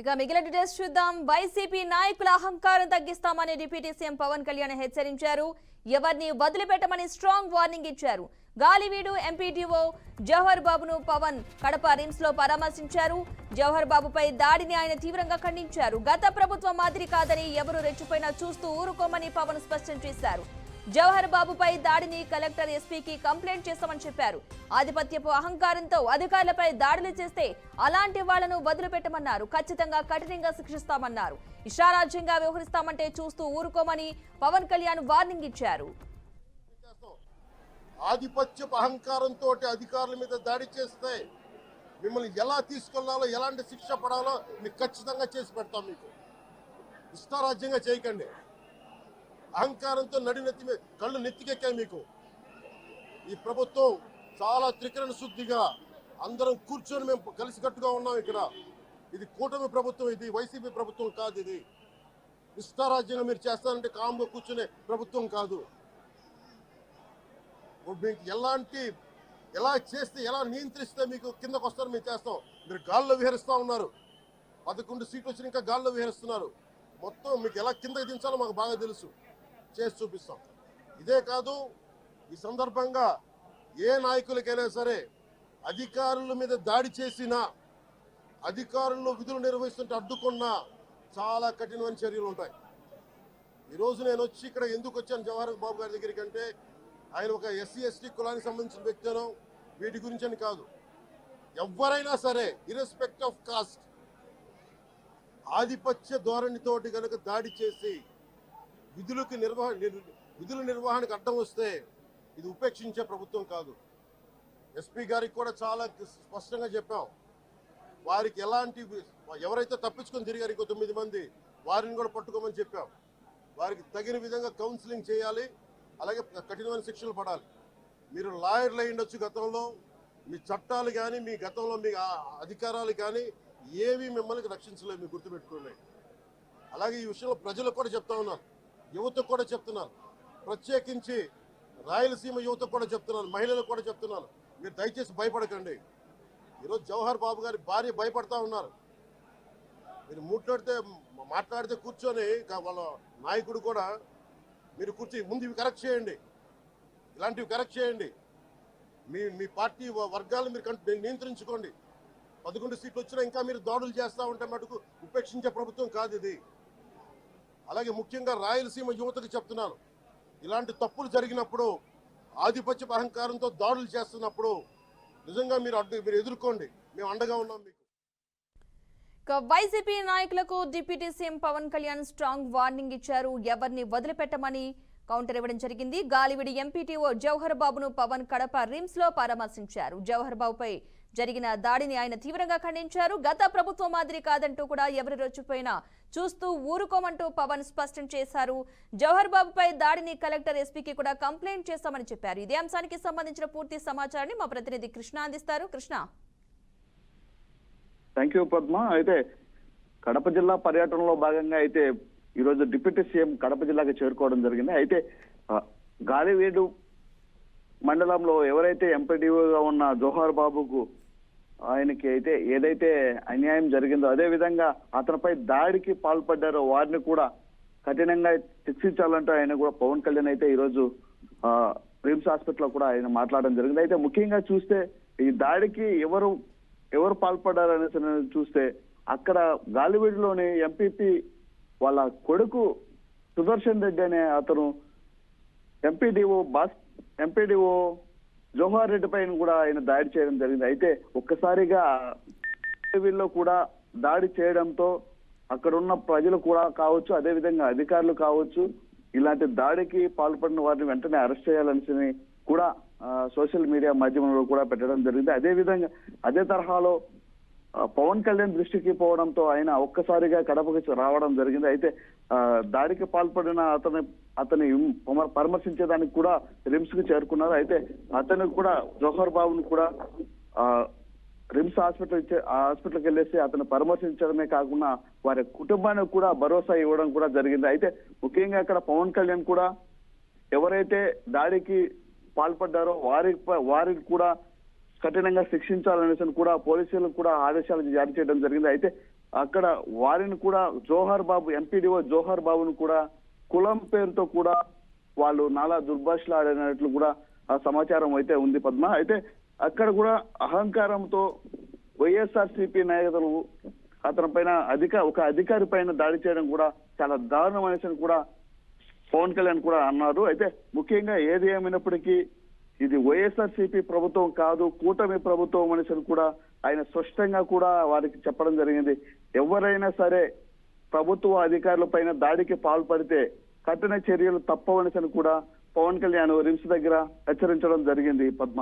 ఇక మిగిలిన డీటెయిల్స్ చూద్దాం. వైసీపీ నాయకుల అహంకారం తగ్గిస్తామని డిప్యూటీ సీఎం పవన్ కళ్యాణ్ హెచ్చరించారు. ఎవరిని వదిలిపెట్టమని స్ట్రాంగ్ వార్నింగ్ ఇచ్చారు. గాలివీడు ఎంపీటీఓ జవహర్ బాబును పవన్ కడప రిమ్స్ లో పరామర్శించారు. జవహర్ బాబుపై దాడిని ఆయన తీవ్రంగా ఖండించారు. గత ప్రభుత్వం మాదిరి కాదని ఎవరు రెచ్చిపోయినా చూస్తూ ఊరుకోమని పవన్ స్పష్టం చేశారు. జవహర్ బాబుపై దాడిని కలెక్టర్ ఎస్పీకి కంప్లైంట్ చేస్తామని చెప్పారు. ఆధిపత్యపు అహంకారంతో అధికారులపై దాడులు చేస్తే అలాంటి వాళ్లను వదిలిపెట్టమన్నారు. ఖచ్చితంగా కఠినంగా శిక్షిస్తామన్నారు. ఇష్టారాజ్యంగా వ్యవహరిస్తామంటే చూస్తూ ఊరుకోమని పవన్ కళ్యాణ్ వార్నింగ్ ఇచ్చారు. ఆధిపత్యపు అహంకారంతో అధికారుల మీద దాడి చేస్తే మిమ్మల్ని ఎలా తీసుకెళ్లాలో, ఎలాంటి శిక్ష పడాలో మీకు ఖచ్చితంగా చేసి పెడతాం. మీకు ఇష్టారాజ్యంగా చేయకండి. అహంకారంతో నడినెత్తి కళ్ళు నెత్తికెక్కాయి. మీకు ఈ ప్రభుత్వం చాలా త్రికరణ శుద్ధిగా అందరం కూర్చొని మేము కలిసికట్టుగా ఉన్నాం. ఇక్కడ ఇది కూటమి ప్రభుత్వం, ఇది వైసీపీ ప్రభుత్వం కాదు. ఇది ఇష్టారాజ్యంగా మీరు చేస్తారంటే కామ్గా కూర్చునే ప్రభుత్వం కాదు. మీకు ఎలా చేస్తే, ఎలా నియంత్రిస్తే మీకు కిందకు వస్తారు మేము చేస్తాం. మీరు గాల్లో విహరిస్తూ ఉన్నారు. 11 సీట్లు వచ్చి ఇంకా గాల్లో విహరిస్తున్నారు. మొత్తం మీకు ఎలా కిందకి దించాలో మాకు బాగా తెలుసు. చేసి చూపిస్తాం. ఇదే కాదు, ఈ సందర్భంగా ఏ నాయకులకైనా సరే అధికారుల మీద దాడి చేసినా, అధికారులు విధులు నిర్వహిస్తుంటే అడ్డుకున్నా చాలా కఠినమైన చర్యలు ఉంటాయి. ఈరోజు నేను వచ్చి ఇక్కడ ఎందుకు వచ్చాను జవహర్ బాబు గారి దగ్గరికి అంటే, ఆయన ఒక ఎస్సీ ఎస్టీ కులానికి సంబంధించిన వ్యక్తినో వీటి గురించి అని కాదు. ఎవరైనా సరే ఇర్రెస్పెక్ట్ ఆఫ్ కాస్ట్ ఆధిపత్య ధోరణితోటి కనుక దాడి చేసి విధుల నిర్వహణకు అడ్డం వస్తే ఇది ఉపేక్షించే ప్రభుత్వం కాదు. ఎస్పీ గారికి కూడా చాలా స్పష్టంగా చెప్పాం. వారికి ఎవరైతే తప్పించుకొని తిరిగారు ఇంకో 9 మంది, వారిని కూడా పట్టుకోమని చెప్పాం. వారికి తగిన విధంగా కౌన్సిలింగ్ చేయాలి. అలాగే కఠినమైన శిక్షలు పడాలి. మీరు లాయర్లు అయి ఉండొచ్చు గతంలో, మీ చట్టాలు కానీ, మీ గతంలో మీ అధికారాలు కానీ ఏవి మిమ్మల్ని రక్షించలేదు. మీరు గుర్తుపెట్టుకోండి. అలాగే ఈ విషయంలో ప్రజలకు కూడా చెప్తా ఉన్నారు, యువతకు కూడా చెప్తున్నాను, ప్రత్యేకించి రాయలసీమ యువతకు కూడా చెప్తున్నాను, మహిళలకు కూడా చెప్తున్నాను, మీరు దయచేసి భయపడకండి. ఈరోజు జవహర్ బాబు గారి భార్య భయపడతా ఉన్నారు. మీరు మాట్లాడితే కూర్చొని వాళ్ళ నాయకుడు కూడా మీరు ముందు ఇవి కరెక్ట్ చేయండి, ఇలాంటివి కరెక్ట్ చేయండి. మీ పార్టీ వర్గాలను మీరు నియంత్రించుకోండి. 11 సీట్లు వచ్చినా ఇంకా మీరు దాడులు చేస్తూ ఉంటే మటుకు ఉపేక్షించే ప్రభుత్వం కాదు ఇది. అలాగే ముఖ్యంగా రాయలసీమ యువతకు చెప్తున్నాను, ఇలాంటి తప్పులు జరిగినప్పుడు, ఆధిపత్య అహంకారంతో దాడులు చేస్తున్నప్పుడు నిజంగా మీరు ఎదుర్కోండి. మేము అండగా ఉన్నాం మీకు. వైసీపీ నాయకులకు deputy CM Pawan Kalyan strong warning ఇచ్చారు. ఎవరిని వదిలిపెట్టమని కౌంటర్ ఇవ్వడం జరిగింది. గాలివిడి ఎంపీటీఓ జవహర్ బాబును పవన్ కడప రిమ్స్ లో పరామర్శించారు. జవహర్ బాబుపై జరిగిన దాడిని ఆయన తీవ్రంగా ఖండించారు. గత ప్రభుత్వం మాదిరి కాదంటూ కూడా ఎవరు రొచ్చిపోయినా చూస్తూ ఊరుకోమంటూ పవన్ స్పష్టం చేశారు. జవహర్ బాబుపై దాడిని కలెక్టర్ ఎస్పీకి కూడా కంప్లైంట్ చేస్తామని చెప్పారు. ఇదే అంశానికి సంబంధించిన పూర్తి సమాచారాన్ని మా ప్రతినిధి కృష్ణ అందిస్తారు. కృష్ణ. Thank you Padma. అయితే కడప జిల్లా పర్యటనలో భాగంగా అయితే ఈరోజు డిప్యూటీ సీఎం కడప జిల్లాకి చేరుకోవడం జరిగింది. అయితే గాలివీడు మండలంలో ఎవరైతే ఎంపీడీఓగా ఉన్న జవహర్ బాబుకు ఆయనకి అయితే ఏదైతే అన్యాయం జరిగిందో, అదే విధంగా అతనిపై దాడికి పాల్పడ్డారో వారిని కూడా కఠినంగా శిక్షించాలంటూ ఆయన కూడా పవన్ కళ్యాణ్ అయితే ఈరోజు రిమ్స్ హాస్పిటల్లో కూడా ఆయన మాట్లాడడం జరిగింది. అయితే ముఖ్యంగా చూస్తే ఈ దాడికి ఎవరు పాల్పడ్డారనేసి చూస్తే అక్కడ గాలివీడులోని ఎంపీపీ వాళ్ళ కొడుకు సుదర్శన్ రెడ్డి అనే అతను ఎంపీడీఓ జవహర్ రెడ్డి పైన కూడా ఆయన దాడి చేయడం జరిగింది. అయితే ఒక్కసారిగా గాలివీడులో కూడా దాడి చేయడంతో అక్కడ ఉన్న ప్రజలు కూడా కావచ్చు, అదే విధంగా అధికారులు కావచ్చు, ఇలాంటి దాడికి పాల్పడిన వారిని వెంటనే అరెస్ట్ చేయాలని కూడా సోషల్ మీడియా మాధ్యమంలో కూడా పెట్టడం జరిగింది. అదే విధంగా అదే తరహాలో పవన్ కళ్యాణ్ దృష్టికి పోవడంతో ఆయన ఒక్కసారిగా కడపకి రావడం జరిగింది. అయితే దాడికి పాల్పడిన అతని పరామర్శించేదానికి కూడా రిమ్స్ కి చేరుకున్నారు. అయితే అతనికి కూడా జవహర్ బాబుని కూడా రిమ్స్ హాస్పిటల్కి వెళ్ళేసి అతను పరామర్శించడమే కాకుండా వారి కుటుంబానికి కూడా భరోసా ఇవ్వడం కూడా జరిగింది. అయితే ముఖ్యంగా ఇక్కడ పవన్ కళ్యాణ్ కూడా ఎవరైతే దాడికి పాల్పడ్డారో వారికి కూడా కఠినంగా శిక్షించాలనేసి కూడా పోలీసులకు కూడా ఆదేశాలు జారీ చేయడం జరిగింది. అయితే అక్కడ వారిని కూడా జోహార్ బాబు ఎంపీడీఓ జోహార్ బాబును కూడా కులం పేరుతో కూడా వాళ్ళు నాలా దుర్భాషలు ఆడినట్లు కూడా ఆ సమాచారం అయితే ఉంది పద్మ. అయితే అక్కడ కూడా అహంకారంతో వైఎస్ఆర్సీపీ నాయకులు అతని పైన ఒక అధికారి పైన దాడి చేయడం కూడా చాలా దారుణమనేసి కూడా పవన్ కళ్యాణ్ కూడా అన్నారు. అయితే ముఖ్యంగా ఏది ఏమైనప్పటికీ ఇది వైఎస్ఆర్సీపీ ప్రభుత్వం కాదు, కూటమి ప్రభుత్వం అనేసి కూడా ఆయన స్పష్టంగా కూడా వారికి చెప్పడం జరిగింది. ఎవరైనా సరే ప్రభుత్వ అధికారుల పైన దాడికి పాల్పడితే కఠిన చర్యలు తప్పవనేసి కూడా పవన్ కళ్యాణ్ రిమ్స్ దగ్గర హెచ్చరించడం జరిగింది పద్మ.